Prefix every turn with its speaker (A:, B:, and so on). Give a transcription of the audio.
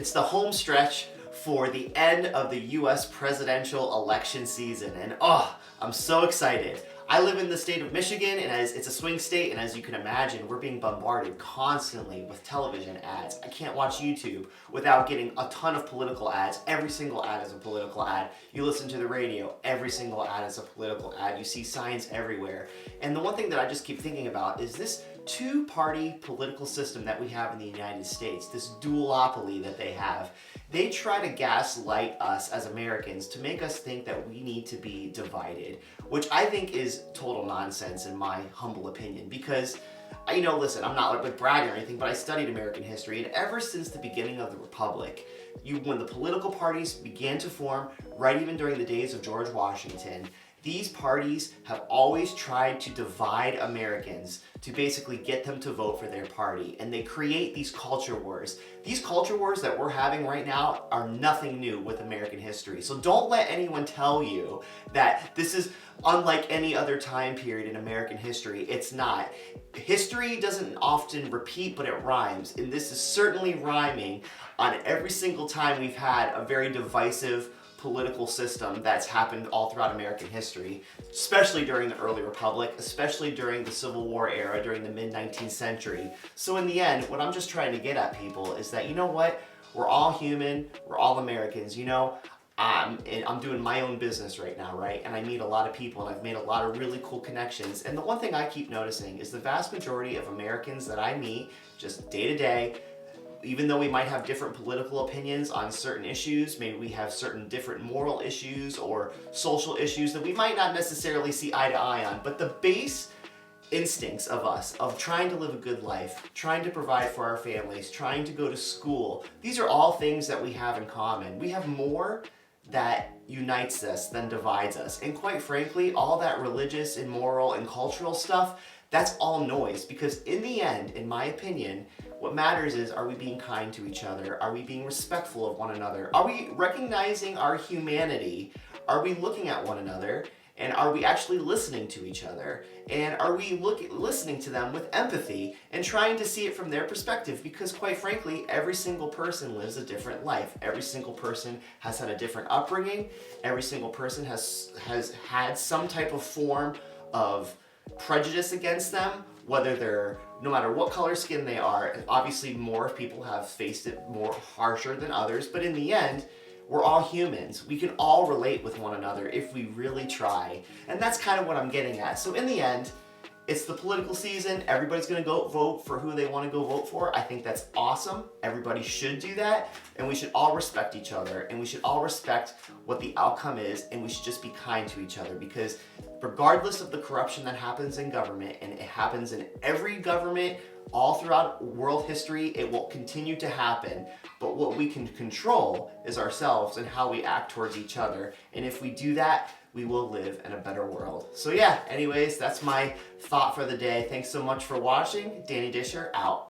A: It's the home stretch for the end of the US presidential election season, and I'm so excited. I live in the state of Michigan, and it's a swing state, and as you can imagine, we're being bombarded constantly with television ads. I can't watch YouTube without getting a ton of political ads. Every single ad is a political ad. You listen to the radio, every single ad is a political ad. You see signs everywhere. And the one thing that I just keep thinking about is this two-party political system that we have in the United States, this duopoly that they have. They try to gaslight us as Americans to make us think that we need to be divided, which I think is total nonsense in my humble opinion, because listen, I'm not like bragging or anything, but I studied American history, and ever since the beginning of the Republic, when the political parties began to form, right even during the days of George Washington, these parties have always tried to divide Americans to basically get them to vote for their party. And they create these culture wars. These culture wars that we're having right now are nothing new with American history. So don't let anyone tell you that this is unlike any other time period in American history. It's not. History doesn't often repeat, but it rhymes. And this is certainly rhyming on every single time we've had a very divisive political system that's happened all throughout American history, especially during the early Republic, especially during the Civil War era, during the mid-19th century. So in the end, what I'm just trying to get at, people, is that, you know what? We're all human, we're all Americans, I'm doing my own business right now, right? And I meet a lot of people, and I've made a lot of really cool connections. And the one thing I keep noticing is the vast majority of Americans that I meet, just day to day, even though we might have different political opinions on certain issues, maybe we have certain different moral issues or social issues that we might not necessarily see eye to eye on, but the base instincts of us, of trying to live a good life, trying to provide for our families, trying to go to school, these are all things that we have in common. We have more that unites us than divides us. And quite frankly, all that religious and moral and cultural stuff, that's all noise, because in the end, in my opinion, what matters is, are we being kind to each other? Are we being respectful of one another? Are we recognizing our humanity? Are we looking at one another? And are we actually listening to each other? And are we listening to them with empathy and trying to see it from their perspective? Because quite frankly, every single person lives a different life. Every single person has had a different upbringing. Every single person has had some type of form of prejudice against them, no matter what color skin they are. Obviously, more people have faced it more harsher than others, but in the end, we're all humans. We can all relate with one another if we really try. And that's kind of what I'm getting at. So in the end, it's the political season. Everybody's gonna go vote for who they wanna go vote for. I think that's awesome. Everybody should do that. And we should all respect each other. And we should all respect what the outcome is. And we should just be kind to each other, because regardless of the corruption that happens in government, and it happens in every government all throughout world history, it will continue to happen. But what we can control is ourselves and how we act towards each other. And if we do that, we will live in a better world. So yeah, anyways, that's my thought for the day. Thanks so much for watching. Danny Disher, out.